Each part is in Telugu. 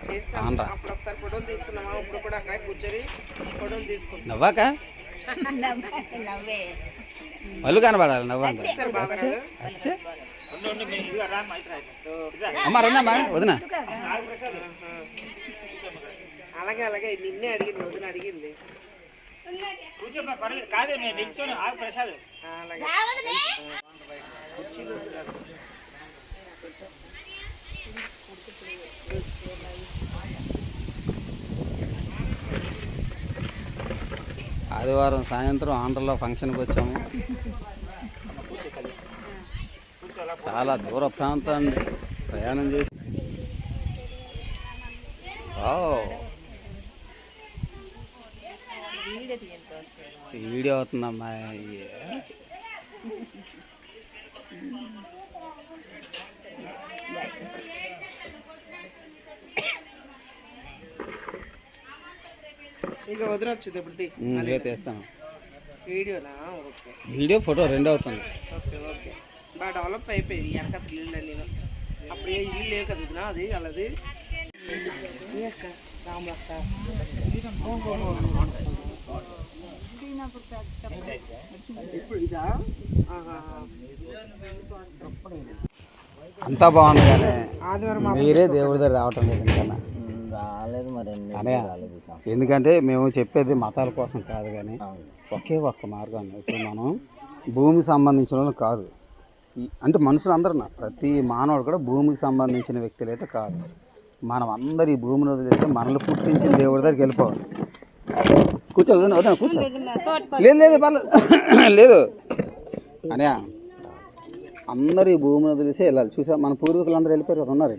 అప్పుడు ఒకసారి ఫోటోలు తీసుకున్నామా, ఇప్పుడు కూడా అక్కడ కూర్చొని ఫోటోలు తీసుకుంటాం. నవ్వాక వాళ్ళు కనబడాలి నవ్వా అమ్మా రండమ్మా వదిన. అలాగే అలాగే నిన్నే అడిగింది, వదిన అడిగింది. ఆదివారం సాయంత్రం ఆంధ్రలో ఫంక్షన్కి వచ్చాము. చాలా దూర ప్రాంతాన్ని ప్రయాణం చేసి వీడియో అవుతుందమ్మా. ఇంకా వదిన వచ్చింది ఇప్పుడు తీస్తాను. వీడియోనా? ఓకే, వీడియో ఫోటో రెండు అవుతుంది. Okay okay. బాగా డెవలప్ అయిపోయి వెనక ఇల్లు నేను అప్పుడు ఏ ఇల్లు లేవు కదా వదిన, అది అలాది రాములక్క. ఇప్పుడు ఇదా? అంతా బాగుంది కానీ ఆదివారం మీరే దేవుడి దగ్గర రావటం లేదు ఇంకా రాలేదు మరి ఎందుకంటే మేము చెప్పేది మతాల కోసం కాదు కానీ ఒకే ఒక్క మార్గం. ఇప్పుడు మనం భూమికి సంబంధించిన వాళ్ళు కాదు, అంటే మనుషులందరూ ప్రతి మానవుడు కూడా భూమికి సంబంధించిన వ్యక్తులు అయితే కాదు. మనం అందరు ఈ భూమిని వదిలేస్తే మనల్ని పుట్టించిన దేవుడి దగ్గరికి వెళ్ళిపోవాలి. కూర్చో వదిన కూర్చో. లేదు లేదు పర్లేదు లేదు అనే అందరూ ఈ భూమిని వదిలేసి వెళ్ళాలి. చూసా మన పూర్వీకులు అందరూ వెళ్ళిపోయారు కదా, ఉన్నారు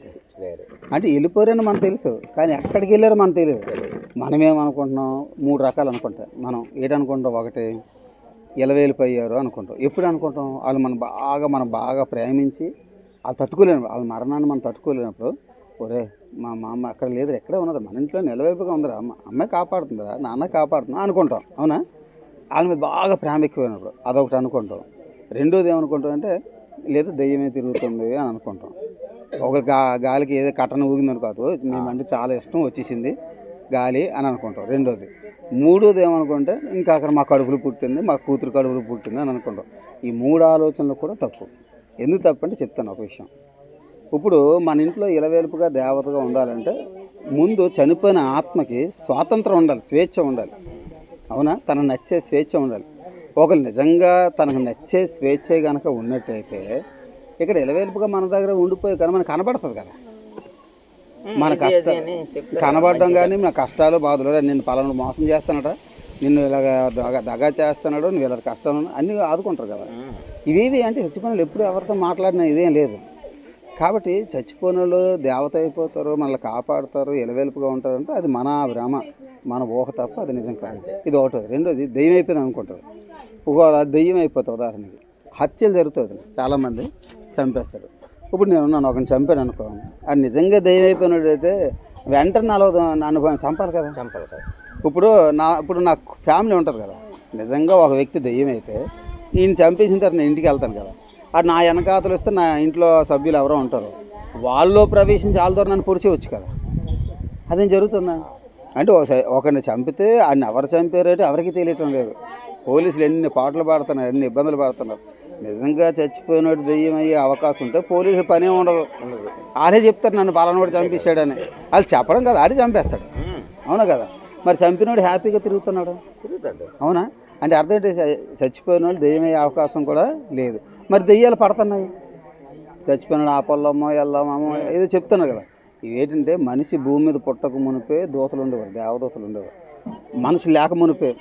అంటే వెళ్ళిపోయారని మనకు తెలుసు కానీ ఎక్కడికి వెళ్ళారో మనకు తెలియదు. మనమేమనుకుంటున్నాం, మూడు రకాలు అనుకుంటాం. మనం ఏంటనుకుంటాం, ఒకటి వెళ్ళిపోయారు అనుకుంటాం. ఎప్పుడు అనుకుంటాం, వాళ్ళు మనం బాగా ప్రేమించి వాళ్ళు తట్టుకోలేనప్పుడు, వాళ్ళ మరణాన్ని మనం తట్టుకోలేనప్పుడు, ఒరే మా అమ్మ అక్కడ లేదు ఎక్కడే ఉన్నది, మన ఇంట్లో నిలవైపుగా ఉందిరా, అమ్మాయి కాపాడుతుందిరా, నాన్న కాపాడుతుందా అనుకుంటాం. అవునా? వాళ్ళ మీద బాగా ప్రేమ ఎక్కువైనప్పుడు అదొకటి అనుకుంటాం. రెండోది ఏమనుకుంటాం అంటే లేదు దెయ్యమే తిరుగుతుంది అని అనుకుంటాం. ఒక గాలికి ఏదో కట్టన ఊగిందని కాదు, మేమంటే చాలా ఇష్టం వచ్చేసింది గాలి అని అనుకుంటాం రెండోది. మూడోది ఏమనుకుంటే ఇంకా అక్కడ మా కడుపులు పుట్టింది, మా కూతురు కడుపులు పుట్టింది అని అనుకుంటాం. ఈ మూడు ఆలోచనలు కూడా తప్పు. ఎందుకు తప్పు అంటే చెప్తాను ఒక విషయం. ఇప్పుడు మన ఇంట్లో ఇలవేలుపుగా దేవతగా ఉండాలంటే ముందు చనిపోయిన ఆత్మకి స్వాతంత్రం ఉండాలి, స్వేచ్ఛ ఉండాలి. అవునా? తనకు నచ్చే స్వేచ్ఛ ఉండాలి. ఒకరు నిజంగా తనకు నచ్చే స్వేచ్ఛ కనుక ఉన్నట్టయితే ఇక్కడ ఇలవేలుపుగా మన దగ్గర ఉండిపోయి కానీ మనకు కనబడుతుంది కదా, మన కష్టాలు కనబడడం. కానీ మన కష్టాలు బాధలు, నిన్ను పలానా మోసం చేస్తానట, నిన్ను ఇలాగ దగా చేస్తున్నాడు, నువ్వు ఇలా కష్టాలు అన్నీ ఆదుకుంటారు కదా. ఇవేవి అంటే చచ్చిపోయిన వాళ్ళు ఎప్పుడు ఎవరితో మాట్లాడినా ఇదేం లేదు. కాబట్టి చచ్చిపోయిన వాళ్ళు దేవత అయిపోతారు, మనల్ని కాపాడుతారు, ఇలవేలుపుగా ఉంటారంటే అది మన భ్రమ, మన ఊహ తప్ప అది నిజం కాదు. ఇది ఒకటి. రెండోది దెయ్యం అయిపోయింది అనుకుంటారు. ఒక దెయ్యం అయిపోతుంది. ఉదాహరణకి హత్యలు జరుగుతుంది, చాలామంది చంపేస్తారు. ఇప్పుడు నేను ఒకరిని చంపాను అనుకో, అది నిజంగా దెయ్యం అయిపోయినట్టయితే వెంటనే అనుభవం చంపాలి కదా. ఇప్పుడు నాకు ఫ్యామిలీ ఉంటుంది కదా, నిజంగా ఒక వ్యక్తి దెయ్యం అయితే ఈయన చంపేసిన తర్వాత నేను ఇంటికి వెళ్తాను కదా, అది నా వెనకాతలు వస్తే నా ఇంట్లో సభ్యులు ఎవరో ఉంటారు, వాళ్ళు ప్రవేశించి వాళ్ళ ద్వారా నన్ను పొడిచేవచ్చు కదా. అదేం జరుగుతుందా అంటే ఒకరిని చంపితే ఆయన ఎవరు చంపారంటే ఎవరికి తెలియటం లేదు. పోలీసులు ఎన్ని పాటలు పాడుతున్నారు, ఎన్ని ఇబ్బందులు పడుతున్నారు. నిజంగా చచ్చిపోయినట్టు దెయ్యం అయ్యే అవకాశం ఉంటే పోలీసులు పనే ఉండదు. వాళ్ళే చెప్తారు నన్ను పలానోడు చంపేశాడని. వాళ్ళు చెప్పడం కదా, ఆడి చంపేస్తాడు. అవునా కదా? మరి చంపినోడు హ్యాపీగా తిరుగుతున్నాడు. అవునా? అంటే అర్థం ఏంటి, చచ్చిపోయిన వాళ్ళు దెయ్యం అయ్యే అవకాశం కూడా లేదు. మరి దెయ్యాలు పడుతున్నాయి. చచ్చిపోయినాడు ఆ పొల్లమ్మో ఎల్లమ్మో ఏదో చెప్తున్నారు కదా. ఇదేంటంటే మనిషి భూమి మీద పుట్టక మునిపే దూతలు ఉండేవారు, దేవదూతలు ఉండేవారు. మనిషి లేక మునిపే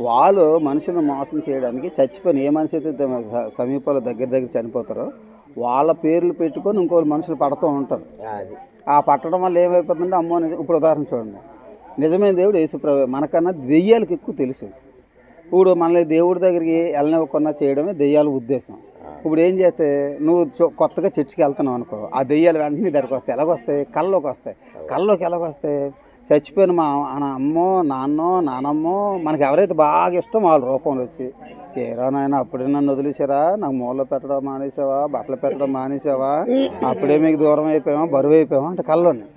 వాళ్ళు మనుషులను మోసం చేయడానికి చచ్చిపోయిన ఏ మనిషి అయితే సమీపంలో దగ్గర చనిపోతారో వాళ్ళ పేర్లు పెట్టుకొని ఇంకోరు మనుషులు పడుతూ ఉంటారు. ఆ పట్టడం వల్ల ఏమైపోతుందంటే అమ్మో ఇప్పుడు ఉదాహరణ చూడండి, నిజమైన దేవుడు యేసుప్రభువే. మనకన్నా దెయ్యాలకు ఎక్కువ తెలుసు. ఇప్పుడు మనల్ని దేవుడి దగ్గరికి వెళ్ళనివ్వకుండా చేయడమే దెయ్యాల ఉద్దేశం. ఇప్పుడు ఏం చేస్తే నువ్వు కొత్తగా చర్చికి వెళ్తున్నావు అనుకో, ఆ దెయ్యాలు వెంటనే దగ్గరకు వస్తాయి. ఎలాగొస్తాయి? కళ్ళలోకి వస్తాయి. కళ్ళలోకి ఎలాగొస్తాయి? చచ్చిపోయిన మా అమ్మో నాన్నో నానమ్మో మనకి ఎవరైతే బాగా ఇష్టం వాళ్ళ రూపంలో వచ్చి, ఏరా నాయన అప్పుడే నన్ను వదిలేసారా, నాకు మూలలో పెట్టడం మానేసావా, బట్టలు పెట్టడం మానేసావా, అప్పుడే మీకు దూరం అయిపోయావా, బరువు అయిపోయావా అంటే కళ్ళలోని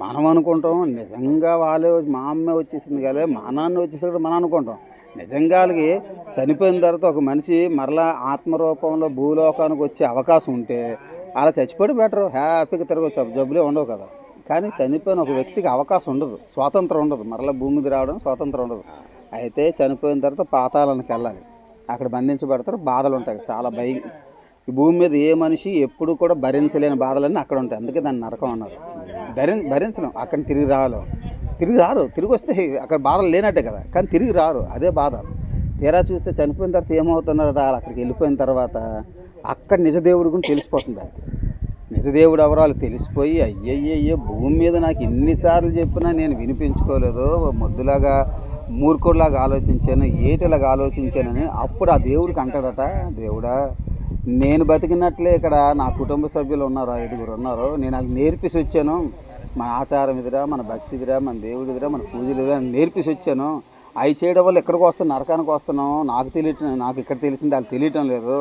మనం అనుకుంటాం నిజంగా వాళ్ళు మా అమ్మ వచ్చేసింది కదా మా నాన్న వచ్చేసాడు మనం అనుకుంటాం. నిజంగా వాళ్ళకి చనిపోయిన తర్వాత ఒక మనిషి మరలా ఆత్మరూపంలో భూలోకానికి వచ్చే అవకాశం ఉంటే అలా చచ్చిపోయి బెటర్, హ్యాపీగా తిరగచ్చు, జబ్బులే ఉండవు కదా. కానీ చనిపోయిన ఒక వ్యక్తికి అవకాశం ఉండదు, స్వాతంత్రం ఉండదు, మరలా భూమి మీద రావడం స్వాతంత్రం ఉండదు. అయితే చనిపోయిన తర్వాత పాతాళానికి వెళ్ళాలి, అక్కడ బంధించబడతారు, బాధలు ఉంటాయి చాలా భయం. ఈ భూమి మీద ఏ మనిషి ఎప్పుడు కూడా భరించలేని బాధలన్నీ అక్కడ ఉంటాయి, అందుకే దాన్ని నరకం అన్నారు. భరించలేం, అక్కడ తిరిగి రారు, తిరిగి వస్తే అక్కడ బాధలు లేనట్టే కదా, కానీ తిరిగి రారు, అదే బాధ. తీరా చూస్తే చనిపోయిన తర్వాత ఏమవుతున్నారు, అక్కడికి వెళ్ళిపోయిన తర్వాత అక్కడ నిజదేవుడి గురించి తెలిసిపోతుంది. నిజదేవుడు ఎవరాలు తెలిసిపోయి అయ్యయ్యో భూమి మీద నాకు ఎన్నిసార్లు చెప్పినా నేను వినిపించుకోలేదు, మొద్దులాగా మూర్ఖుడిలాగా ఆలోచించాను, ఏటిలాగా ఆలోచించానని అప్పుడు ఆ దేవుడికి అంటాడట, దేవుడా నేను బతికినట్లే ఇక్కడ నా కుటుంబ సభ్యులు ఉన్నారు, 5 ఉన్నారు, నేను వాళ్ళకి నేర్పిసి వచ్చాను, మన ఆచారం ఇదిరా, మన భక్తి ఇదిరా, మన దేవుడిదిరా, మన పూజలు ఇదిరా నేర్పిసి వచ్చాను. అవి చేయడం వల్ల ఎక్కడికి వస్తాను, నరకానికి వస్తున్నాం, నాకు ఇక్కడ తెలిసింది వాళ్ళు తెలియటం లేదు.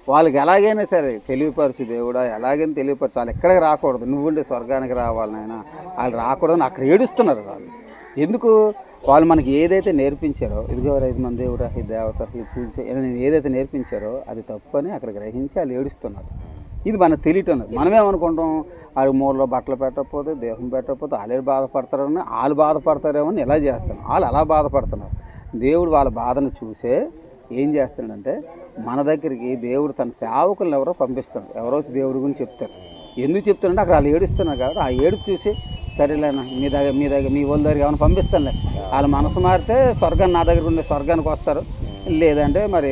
వాళ్ళకి ఎలాగైనా సరే తెలియపరచు దేవుడా, ఎలాగైనా తెలియపరచు, వాళ్ళు ఎక్కడికి రాకూడదు, నువ్వుండే స్వర్గానికి రావాలి నాయన, వాళ్ళు రాకూడదని అక్కడ ఏడుస్తున్నారు. వాళ్ళు ఎందుకు, వాళ్ళు మనకి ఏదైతే నేర్పించారో, ఇదిగో 5 మంది దేవుడా, ఈ దేవత, ఈ పూజ నేను ఏదైతే నేర్పించారో అది తప్పని అక్కడ గ్రహించి వాళ్ళు ఏడుస్తున్నారు. ఇది మనకు తెలియటం లేదు. మనమేమనుకుంటాం, వాళ్ళు మూలలో బట్టలు పెట్టకపోతే, దేహం పెట్టకపోతే వాళ్ళు బాధపడతారని, వాళ్ళు బాధపడతారేమో అని ఎలా చేస్తాను, వాళ్ళు అలా బాధపడుతున్నారు. దేవుడు వాళ్ళ బాధను చూసే ఏం చేస్తాడంటే మన దగ్గరికి దేవుడు తన సేవకులను ఎవరో పంపిస్తాడు, ఎవరో దేవుడి గురించి చెప్తారు. ఎందుకు చెప్తాడంటే అక్కడ వాళ్ళు ఏడుస్తున్నారు కాబట్టి ఆ ఏడుపు చూసి సరేలేనా మీ దగ్గర మీ వాళ్ళ దగ్గర ఏమైనా పంపిస్తానులే, వాళ్ళ మనసు మారితే స్వర్గాన్ని నా దగ్గర ఉండే స్వర్గానికి వస్తారు, లేదంటే మరి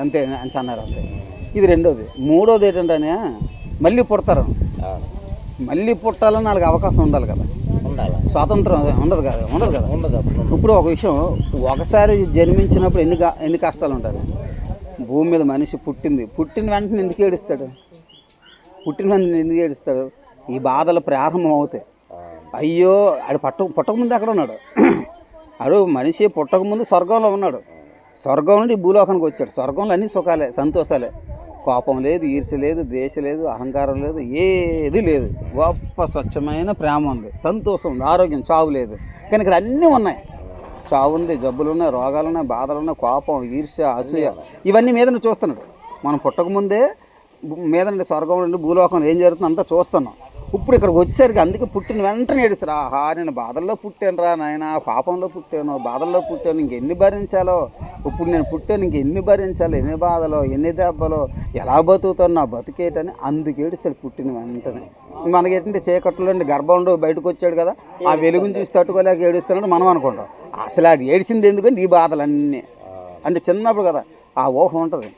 అంతే అని అన్నారు. అంతే. ఇది రెండోది. మూడోది ఏంటంటే మళ్ళీ పుడతారు, మళ్ళీ పుట్టాలని వాళ్ళకి అవకాశం ఉండాలి కదా, స్వాతంత్రం ఉండదు కదా. ఇప్పుడు ఒక విషయం, ఒకసారి జన్మించినప్పుడు ఎన్ని కష్టాలు ఉంటాయి. భూమి మీద మనిషి పుట్టిన వెంటనే ఎందుకు ఏడుస్తాడు, ఈ బాధలు ప్రారంభం అవుతాయి. అయ్యో ఆడు పుట్టకముందు ఎక్కడ ఉన్నాడు, ఆడు మనిషి పుట్టకముందు స్వర్గంలో ఉన్నాడు, స్వర్గం నుండి భూలోకానికి వచ్చాడు. స్వర్గంలో అన్ని సుఖాలే, సంతోషాలే, కోపం లేదు, ఈర్ష్య లేదు, ద్వేష లేదు, అహంకారం లేదు, ఏది లేదు, గొప్ప స్వచ్ఛమైన ప్రేమ ఉంది, సంతోషం ఉంది, ఆరోగ్యం, చావు లేదు. కానీ ఇక్కడ అన్నీ ఉన్నాయి, చావు ఉంది, జబ్బులు ఉన్నాయి, రోగాలు ఉన్నాయి, బాధలు ఉన్నాయి, కోపం, ఈర్ష్య, అసూయ, ఇవన్నీ మీద చూస్తున్నాడు. మనం పుట్టకముందే మీద నుండి స్వర్గం నుండి భూలోకంలో ఏం జరుగుతుందో అంతా చూస్తున్నాం. ఇప్పుడు ఇక్కడికి వచ్చేసరికి అందుకే పుట్టిన వెంటనే ఏడుస్తారు, ఆహా నేను బాధల్లో పుట్టాను రా నాయన, పాపంలో పుట్టాను, బాధల్లో పుట్టాను, ఇంకెన్ని భరించాలో, ఇప్పుడు నేను పుట్టాను ఇంకెన్ని భరించాలో, ఎన్ని బాధలో, ఎన్ని దెబ్బలో, ఎలా బతుకుతాను, నా బతికేటని అందుకు ఏడుస్తాడు పుట్టిన వెంటనే. మనకేంటంటే చీకట్లో గర్భంలో బయటకు వచ్చాడు కదా, ఆ వెలుగుని చూసి తట్టుకోలేక ఏడుస్తున్నాడు మనం అనుకుంటాం. అసలు అది ఏడిచింది ఎందుకంటే ఈ బాధలన్నీ, అంటే చిన్నప్పుడు కదా ఆ ఊహ ఉంటుంది,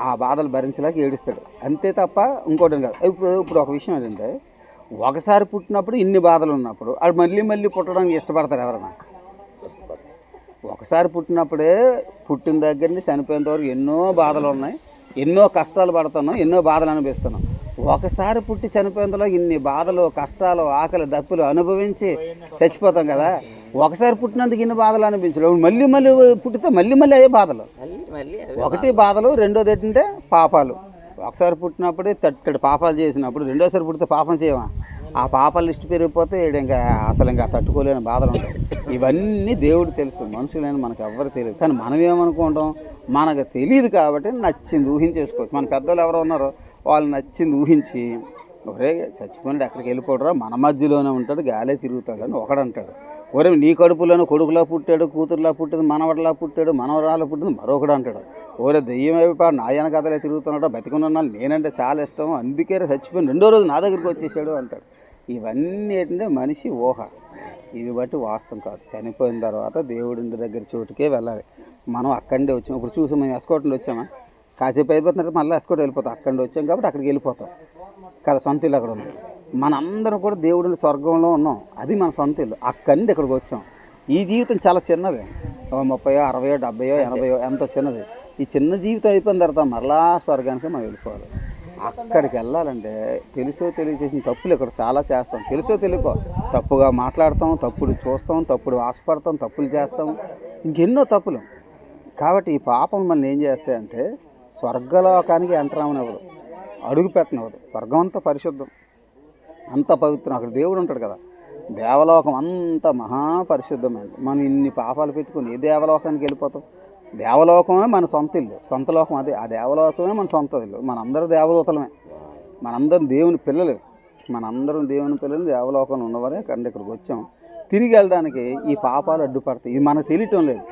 ఆ బాధలు భరించలేక ఏడుస్తాడు అంతే తప్ప ఇంకోటి కాదు. ఇప్పుడు ఒక విషయం ఏంటంటే, ఒకసారి పుట్టినప్పుడు ఇన్ని బాధలు ఉన్నప్పుడు అది మళ్ళీ పుట్టడానికి ఇష్టపడతారు ఎవరైనా? ఒకసారి పుట్టినప్పుడే, పుట్టిన దగ్గర నుంచి చనిపోయేంత వరకు ఎన్నో బాధలు ఉన్నాయి, ఎన్నో కష్టాలు పడుతున్నాం, ఎన్నో బాధలు అనిపిస్తున్నాం. ఒకసారి పుట్టి చనిపోయేంతలో ఇన్ని బాధలు, కష్టాలు, ఆకలి, దప్పులు అనుభవించి చచ్చిపోతాం కదా. ఒకసారి పుట్టినందుకు ఇన్ని బాధలు అనిపించలేవు, మళ్ళీ పుట్టితే మళ్ళీ అయ్యే బాధలు. ఒకటి బాధలు, రెండోది ఏంటంటే పాపాలు. ఒకసారి పుట్టినప్పుడే తట్టడు పాపాలు చేసినప్పుడు రెండోసారి పుట్టితే పాపం చేయమా, ఆ పాపాల లిస్ట్ పెరిగిపోతే ఇంకా తట్టుకోలేని బాధలు ఉంటాయి. ఇవన్నీ దేవుడు తెలుసు, మనుషులైన మనకు ఎవ్వరు తెలియదు. కానీ మనం ఏమనుకుంటాం, మనకు తెలియదు కాబట్టి నచ్చింది ఊహించేసుకోవచ్చు. మన పెద్దలు ఎవరో ఉన్నారో వాళ్ళు నచ్చింది ఊహించి, ఒరే చచ్చిపోయినాడు ఎక్కడికి వెళ్ళిపోడరా, మన మధ్యలోనే ఉంటాడు, గాలే తిరుగుతాడు అని ఒకడంటాడు. ఒరే నీ కడుపులోనే కొడుకులా పుట్టాడు, కూతురులా పుట్టింది, మనవడలా పుట్టాడు, మనవరాలా పుట్టింది మరొకడు అంటాడు. ఓరే దెయ్యం అయిపోయాడు, నా ఆయన కథలే తిరుగుతున్నాడు, బతికున్న నేనంటే చాలా ఇష్టం, అందుకే చచ్చిపోయిన రెండో రోజు నా దగ్గరికి వచ్చేసాడు అంటాడు. ఇవన్నీ ఏంటంటే మనిషి ఊహ, ఇవి బట్టి వాస్తవం కాదు. చనిపోయిన తర్వాత దేవుడి దగ్గర చోటుకే వెళ్ళాలి. మనం అక్కడే వచ్చాం. ఇప్పుడు చూసి మేము ఎస్కోట్లో వచ్చామా, కాసేపు అయిపోతున్నట్టు మళ్ళీ ఎస్కోట్ వెళ్ళిపోతాం. అక్కడే వచ్చాం కాబట్టి అక్కడికి వెళ్ళిపోతాం కదా, సొంత ఇల్లు అక్కడ ఉంది. మనందరం కూడా దేవుడిని స్వర్గంలో ఉన్నాం, అది మన సొంత ఇల్లు. అక్కడి నుండి ఇక్కడికి వచ్చాం. ఈ జీవితం చాలా చిన్నది, 30, 60, 70, 80 ఎంతో చిన్నది. ఈ చిన్న జీవితం అయిపోయిన తర్వాత మరలా స్వర్గానికి మనం వెళ్ళిపోవాలి. అక్కడికి వెళ్ళాలంటే తెలుసో తెలియచేసిన తప్పులు ఇక్కడ చాలా చేస్తాం, తెలుసో తెలియకో తప్పుగా మాట్లాడతాం, తప్పుడు చూస్తాం, తప్పుడు ఆశపడతాం, తప్పులు చేస్తాం, ఇంకెన్నో తప్పులు. కాబట్టి ఈ పాపం మనల్ని ఏం చేస్తాయంటే స్వర్గలోకానికి ఎంటర్ అవ్వనివ్వదు, అడుగు పెట్టనివ్వదు. స్వర్గం అంతా పరిశుద్ధం, అంత పవిత్రం, అక్కడ దేవుడు ఉంటాడు కదా. దేవలోకం అంత మహాపరిశుద్ధమైనది. మనం ఇన్ని పాపాలు పెట్టుకుని ఏ దేవలోకానికి వెళ్ళిపోతాం? దేవలోకమే మన సొంత ఇల్లు, సొంత లోకం అదే. ఆ దేవలోకమే మన సొంత ఇల్లు. మనందరం దేవదూతలమే, మనందరం దేవుని పిల్లలు. మనందరం దేవుని పిల్లలు దేవలోకంలో ఉన్నవారే కండి ఇక్కడికి వచ్చాం. తిరిగి వెళ్ళడానికి ఈ పాపాలు అడ్డుపడతాయి. ఇది మనకు తెలియటం లేదు.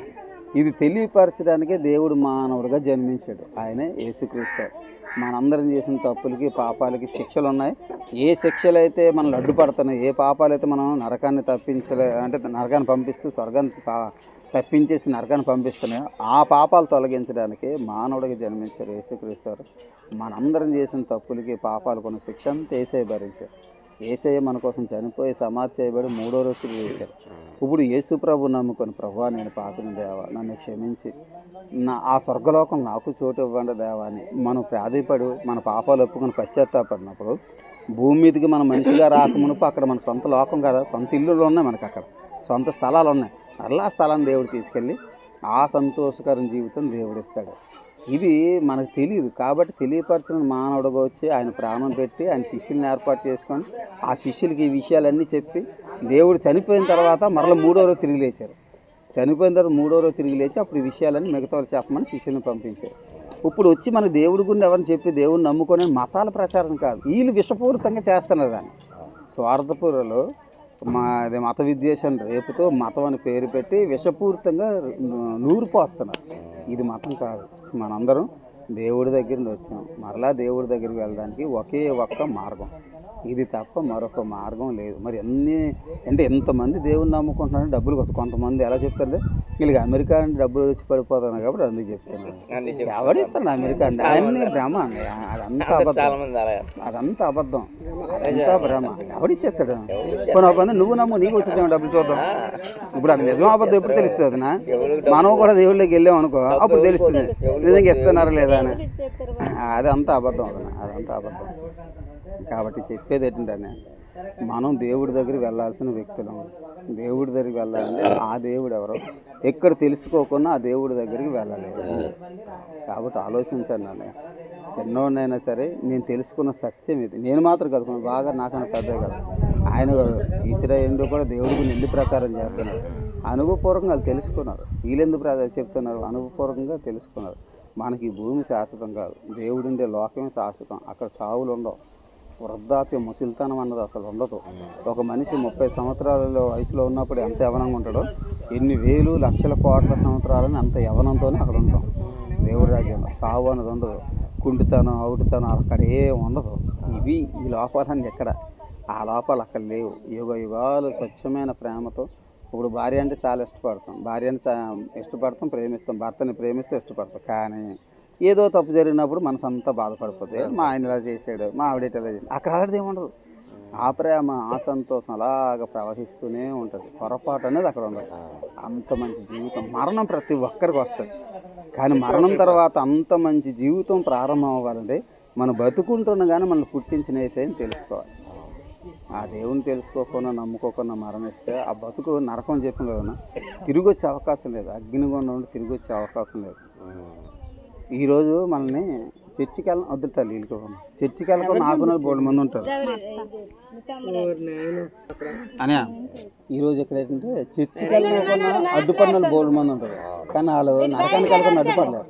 ఇది తెలియపరచడానికే దేవుడు మానవుడిగా జన్మించాడు. ఆయనే యేసుక్రీస్తు. మనందరం చేసిన తప్పులకి పాపాలకి శిక్షలు ఉన్నాయి. ఏ శిక్షలు అయితే మనల్ని అడ్డుపడుతున్నాయి, ఏ పాపాలు అయితే మనం నరకాన్ని అంటే నరకాన్ని పంపిస్తూ స్వర్గాన్ని తప్పించేసి నరకాన్ని పంపిస్తున్నాయో ఆ పాపాలు తొలగించడానికి మానవుడిగా జన్మించారు యేసుక్రీస్తు. మనందరం చేసిన తప్పులకి పాపాలకు ఉన్న శిక్ష అంతా యేసయ్య భరించారు. యేసయ్య మన కోసం చనిపోయి సమాధి చేయబడి 3వ రోజు లేచారు. ఇప్పుడు యేసు ప్రభు నమ్ముకొని, ప్రభువా నేను పాపిని దేవా, నన్ను క్షమించి ఆ స్వర్గలోకం నాకు చోటు ఇవ్వండి దేవా అని మనం ప్రాధేయపడి మన పాపాలు ఒప్పుకొని పశ్చాత్తాపడినప్పుడు భూమి మీదకి మన మనిషిగా రాకమునుపు అక్కడ మన సొంత లోకం కదా, సొంత ఇల్లులు ఉన్నాయి, మనకు అక్కడ సొంత స్థలాలు ఉన్నాయి. మరలా ఆ స్థలాన్ని దేవుడు తీసుకెళ్ళి ఆ సంతోషకరం జీవితం దేవుడు ఇస్తాడు. ఇది మనకు తెలియదు కాబట్టి తెలియపరచిన మానవుడిగా వచ్చి ఆయన ప్రాణం పెట్టి ఆయన శిష్యుల్ని ఏర్పాటు చేసుకొని ఆ శిష్యులకి ఈ విషయాలన్నీ చెప్పి దేవుడు చనిపోయిన తర్వాత మరలా 3వ రోజు తిరిగి లేచారు. చనిపోయిన తర్వాత 3వ రోజు తిరిగి లేచి అప్పుడు ఈ విషయాలన్నీ మిగతా వాళ్ళు చెప్పమని శిష్యుల్ని పంపించారు. ఇప్పుడు వచ్చి మన దేవుడి గురించి ఎవరిని చెప్పి దేవుడిని నమ్ముకొని మతాల ప్రచారం కాదు, వీళ్ళు విషపూరితంగా చేస్తున్నారు. దాన్ని స్వార్థపూర్వలో అదే మత విద్వేషం రేపుతో మతం అని పేరు పెట్టి విషపూరితంగా నూరిపోస్తున్నారు. ఇది మతం కాదు. మనందరం దేవుడి దగ్గర నుండి వచ్చాం. మరలా దేవుడి దగ్గరికి వెళ్ళడానికి ఒకే ఒక్క మార్గం, ఇది తప్ప మరొక మార్గం లేదు. మరి ఎంతమంది దేవుడిని నమ్ముకుంటున్నారు డబ్బులు కోసం. కొంతమంది ఎలా చెప్తారంటే వీళ్ళకి అమెరికా అంటే డబ్బులు వచ్చి పడిపోతున్నారు కాబట్టి అందుకు చెప్తున్నారు. ఎవడిస్తాడు అమెరికా అంటే? అన్నీ భ్రమ అండి. అదంతా అబద్ధం, అదంతా అబద్ధం, అదంతా భ్రమ. ఎవడిచ్చేస్తాడు? కొన్ని నువ్వు నమ్ము, నీకు వచ్చేదేమో డబ్బులు చూద్దాం. ఇప్పుడు అది నిజం అబద్ధం ఎప్పుడు తెలుస్తుంది? అదినా మనం కూడా దేవుళ్ళకి వెళ్ళాం అనుకో, అప్పుడు తెలుస్తుంది నిజంగా ఇస్తున్నారా లేదా అని. అదంతా అబద్ధం, అదంతా అబద్ధం. కాబట్టి చెప్పేది ఏంటంటే మనం దేవుడి దగ్గరికి వెళ్ళాల్సిన వ్యక్తులం. దేవుడి దగ్గరికి వెళ్ళాలంటే ఆ దేవుడు ఎవరో ఎక్కడ తెలుసుకోకుండా ఆ దేవుడి దగ్గరికి వెళ్ళలేదు. కాబట్టి ఆలోచించండి అన్న, చిన్నవాడినైనా సరే నేను తెలుసుకున్న సత్యం ఇది. నేను మాత్రం కాదు, బాగా నాకన్నా పెద్ద కదా ఆయన టీచర్ అయ్యిండు కూడా దేవుడి గురించి ఎందుకు ప్రచారం చేస్తున్నారు? అనుభవపూర్వకంగా వాళ్ళు తెలుసుకున్నారు. వీళ్ళెందుకు చెప్తున్నారు? అనుభవపూర్వకంగా తెలుసుకున్నారు. మనకి ఈ భూమి శాశ్వతం కాదు, దేవుడుండే లోకమే శాశ్వతం. అక్కడ చావులు ఉండవు, వృద్ధాప్యం ముసలితనం అన్నది అసలు ఉండదు. ఒక మనిషి 30 సంవత్సరాల వయసులో ఉన్నప్పుడు ఎంత యవనంగా ఉంటాడో, ఎన్ని వేలు లక్షల కోట్ల సంవత్సరాలని అంత యవనంతోనే అక్కడ ఉంటాం. దేవుడి రాజ్యంలో సావు అన్నది ఉండదు, కుంటుతనం అవుటుతనం అక్కడ ఏం ఉండదు. ఇవి ఈ లోపాలన్నీ ఎక్కడ? ఆ లోపాలు అక్కడ లేవు. యుగ యుగాలు స్వచ్ఛమైన ప్రేమతో. ఇప్పుడు భార్య అంటే చాలా ఇష్టపడతాం, భార్యని ఇష్టపడతాం, ప్రేమిస్తాం, భర్తని ప్రేమిస్తే ఇష్టపడతాం. కానీ ఏదో తప్పు జరిగినప్పుడు మనసంతా బాధపడిపోతే మా ఆయన ఇలా చేశాడు, మా ఆవిడ ఇలా చేశాడు. అక్కడ అలాంటిది ఏముండదు. ఆ ప్రేమ ఆ సంతోషం అలాగ ప్రవహిస్తూనే ఉంటుంది. పొరపాటు అనేది అక్కడ ఉండదు. అంత మంచి జీవితం. మరణం ప్రతి ఒక్కరికి వస్తుంది, కానీ మరణం తర్వాత అంత మంచి జీవితం ప్రారంభం అవ్వాలంటే మనం బతుకుంటున్నా కానీ మనల్ని పుట్టించిన యేసయ్యని తెలుసుకోవాలి. ఆ దేవుని తెలుసుకోకుండా నమ్ముకోకుండా మరణిస్తే ఆ బతుకు నరకం చెప్పిన కదా, తిరిగి వచ్చే అవకాశం లేదు. అగ్నిగుండం నుండి తిరిగి వచ్చే అవకాశం లేదు. ఈరోజు మనల్ని చర్చికి వెళ్ళిన వద్దుతారు వీళ్ళకి. చర్చికి వెళ్ళకుండా ఆకున్న బోర్డు మంది ఉంటారు అని. ఈరోజు ఇక్కడ ఏంటంటే చర్చికి వెళ్ళకుండా అడ్డుపడిన బోర్డు మంది ఉంటారు, కానీ వాళ్ళు నరకానికి వెళ్ళకుండా అడ్డుపడలేరు.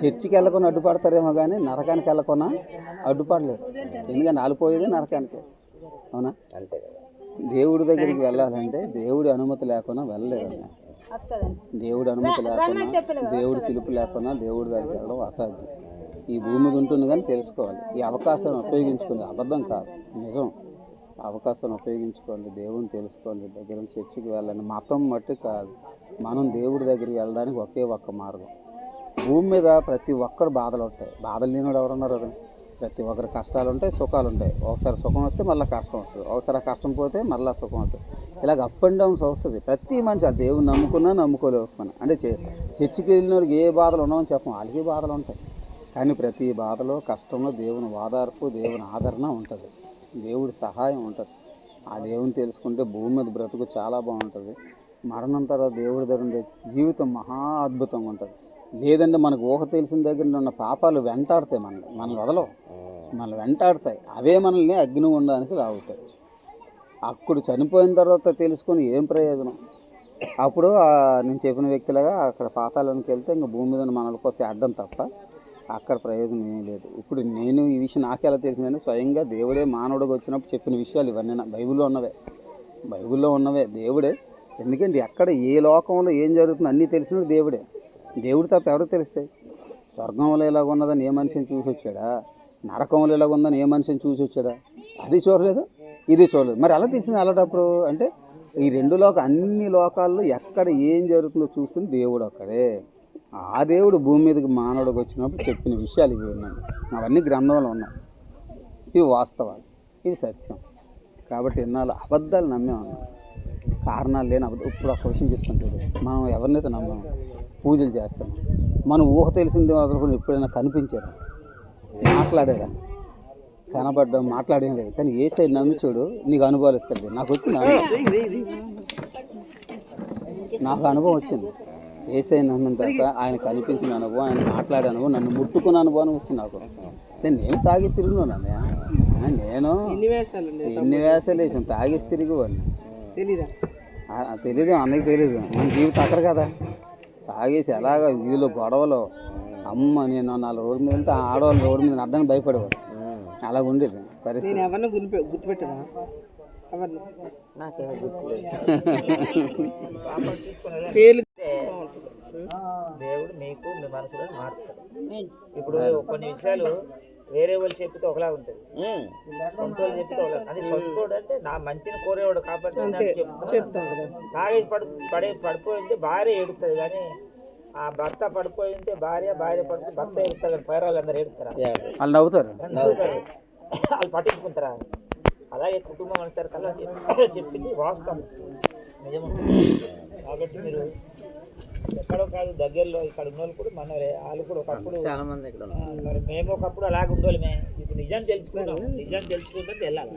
చర్చికి వెళ్ళకుండా అడ్డుపడతారేమో కానీ నరకానికి వెళ్ళకుండా అడ్డుపడలేరు. ఎందుకంటే వాళ్ళు పోయేది నరకానికి. అవునా? దేవుడి దగ్గరికి వెళ్ళాలంటే దేవుడి అనుమతి లేకుండా వెళ్ళలేదు. దేవుడి అనుమతి లేకుండా, దేవుడి పిలుపు లేకుండా దేవుడి దగ్గరికి వెళ్ళడం అసాధ్యం. ఈ భూమి మీద ఉంటుంది కానీ తెలుసుకోవాలి. ఈ అవకాశాన్ని ఉపయోగించుకోండి. అబద్ధం కాదు, నిజం. అవకాశాన్ని ఉపయోగించుకోండి, దేవుని తెలుసుకోండి, దగ్గర చర్చికి వెళ్ళండి. మతం మట్టు కాదు, మనం దేవుడి దగ్గరికి వెళ్ళడానికి ఒకే ఒక్క మార్గం. భూమి మీద ప్రతి ఒక్కరు బాధలు ఉంటాయి. బాధలు లేనివాడు ఎవరున్నారు? అది ప్రతి ఒక్కరి కష్టాలు ఉంటాయి, సుఖాలు ఉంటాయి. ఒకసారి సుఖం వస్తే మళ్ళీ కష్టం వస్తుంది, ఒకసారి ఆ కష్టం పోతే మళ్ళీ సుఖం వస్తుంది. ఇలాగ అప్ అండ్ డౌన్స్ అవుతుంది ప్రతి మనిషి. ఆ దేవుని నమ్ముకున్నా నమ్ముకోలేకపోయినా. అంటే చర్చికి వెళ్ళిన వాడికి ఏ బాధలు ఉన్నామని చెప్పం, వాళ్ళకి బాధలు ఉంటాయి. కానీ ప్రతి బాధలో కష్టంలో దేవుని ఓదార్పు, దేవుని ఆదరణ ఉంటుంది, దేవుడి సహాయం ఉంటుంది. ఆ దేవుని తెలుసుకుంటే భూమి మీద బ్రతుకు చాలా బాగుంటుంది. మరణం తర్వాత దేవుడి దగ్గర ఉండే జీవితం మహా అద్భుతంగా ఉంటుంది. లేదంటే మనకు ఊహ తెలిసిన దగ్గర ఉన్న పాపాలు వెంటాడతాయి, మనల్ని వదలవు, మనల్ని వెంటాడతాయి. అవే మనల్ని అగ్ని ఉండడానికి లాగుతాయి. అప్పుడు చనిపోయిన తర్వాత తెలుసుకొని ఏం ప్రయోజనం? అప్పుడు నేను చెప్పిన వ్యక్తిలాగా అక్కడ పాతాళానికి వెళ్తే ఇంకా భూమి మీద ఉన్న మనల కోసం అడ్డం తప్ప అక్కడ ప్రయోజనం ఏమీ లేదు. ఇప్పుడు నేను ఈ విషయం నాకెలా తెలిసిందంటే స్వయంగా దేవుడే మానవుడిగా వచ్చినప్పుడు చెప్పిన విషయాలు ఇవన్నీ బైబిల్లో ఉన్నవే దేవుడే. ఎందుకంటే ఎక్కడ ఏ లోకంలో ఏం జరుగుతుందో అన్నీ తెలిసినప్పుడు దేవుడే. దేవుడు తప్ప ఎవరికి తెలుస్తాయి? స్వర్గంలో ఎలాగ ఉన్నదని ఏ మనిషిని చూసి వచ్చాడా? నరకంలో ఎలాగ ఉందని ఏ మనిషిని చూసి వచ్చాడా? అది చూడలేదు, ఇది చూడలేదు. మరి అలా తీసింది అలాంటప్పుడు అంటే ఈ అన్ని లోకాల్లో ఎక్కడ ఏం జరుగుతుందో చూస్తుంది దేవుడు ఒక్కడే. ఆ దేవుడు భూమి మీదకి మానవుడికి వచ్చినప్పుడు చెప్పిన విషయాలు ఇవి ఉన్నాయి. అవన్నీ గ్రంథంలో ఉన్నాయి. ఇవి వాస్తవాలు, ఇది సత్యం. కాబట్టి ఎన్నాళ్ళు అబద్ధాలు నమ్మేమన్నా, కారణాలు లేని అబద్ధం. ఇప్పుడు ఒక విషయం చెప్తుంటాడు, మనం ఎవరినైతే నమ్మాము, పూజలు చేస్తాం, మన ఊహ తెలిసింది వదలుకొని ఎప్పుడైనా కనిపించారా, మాట్లాడారా? కనబడ్డం, మాట్లాడేం లేదు. కానీ ఏ సైడ్ నమ్మి చూడు, నీకు అనుభవాలు ఇస్తాడు. నాకు వచ్చింది, నాకు అనుభవం వచ్చింది. ఏ సైడ్ నమ్మిన తర్వాత ఆయన కనిపించిన అనుభవం, ఆయన మాట్లాడే అనుభవం, నన్ను ముట్టుకున్న అనుభవం వచ్చింది నాకు. నేను తాగేసి తిరుగుతున్నాను. నేను ఎన్ని వేషాలు వేసాను, తాగేసి తిరిగివాడిని. తెలీదు, అన్నకి తెలీదు. మన జీవితం అక్కడ కదా. తాగేసి ఎలాగ వీధిలో గొడవలు, అమ్మ నేను 4 రోడ్డు మీద వెళ్తే ఆడవాళ్ళు రోడ్డు మీద అడ్డానికి భయపడేవాడు. అలాగ ఉండేది పరిస్థితి. గుర్తుపెట్టదా? దేవుడు మీకు మీ మనసులో మారుతాడు. ఇప్పుడు కొన్ని విషయాలు వేరే వాళ్ళు చెప్పితే ఒకలా ఉంటుంది, సొంత వాళ్ళు చెప్పితే ఒకలా. అది సొంతోడు అంటే నా మంచిని కోరేవాడు కాబట్టి చెప్తాను. తాగేసి పడిపోయింటే భార్య ఏడుస్తుంది, కానీ ఆ భర్త పడిపోయింటే భార్య పడితే భర్త ఏడుస్తారు. కానీ పైరాళ్ళు అందరూ ఏడుస్తారా? వాళ్ళు నవ్వుతారు, వాళ్ళు పట్టించుకుంటారా? అలాగే కుటుంబం అంటారు కదా, చెప్పింది వాస్తవం, నిజముంటుంది. కాబట్టి మీరు ఎక్కడో కాదు, దగ్గరలో ఇక్కడ ఉన్న వాళ్ళు కూడా మనవరే. వాళ్ళు కూడా ఒకప్పుడు చాలా మంది ఇక్కడ మరి మేము ఒకప్పుడు అలాగే ఉండోళ్ళమే. ఇప్పుడు నిజం తెలుసుకున్నాం, నిజం తెలుసుకుంటే వెళ్ళాలి.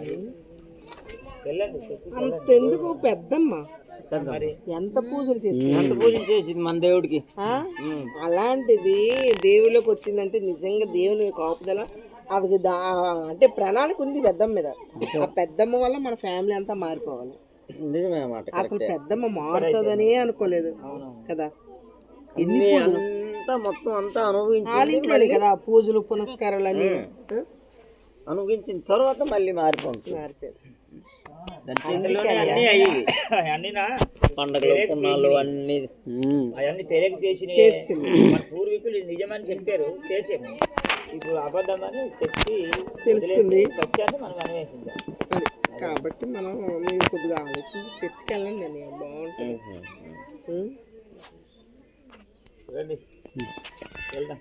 వెళ్ళండి. అంతెందుకు పెద్దమ్మ మరి ఎంత పూజలు చేసింది మన దేవుడికి. అలాంటిది దేవుళ్ళకి వచ్చిందంటే నిజంగా దేవుని కాపుదల ఆవిడకి అంటే ప్రణాళిక ఉంది పెద్దమ్మ మీద. ఆ పెద్దమ్మ వల్ల మన ఫ్యామిలీ అంతా మారిపోవాలి. నిజమే మాట. అసలు పెద్దమ్మ మారుతుందనే అనుకోలేదు కదా. ఎన్ని పూజలు మొత్తం అంతా అనుభవించాలి కదా, పూజలు పునస్కారాలు అన్ని అనుభవించిన తర్వాత మళ్ళీ మారిపోయింది. పండుగలు అన్ని అవన్నీ తెలియక చేసి మన పూర్వీకులు నిజమని చెప్పారు, చేసేము. ఇప్పుడు అబద్ధం అని చెప్పి తెలుస్తుంది సత్యాన్ని మనం అన్వేషించాలి. కాబట్టి మనం మీరు కొద్దిగా ఆలోచించి చర్చికి వెళ్ళండి అని బాగుంటుంది. రండి వెళ్దాం.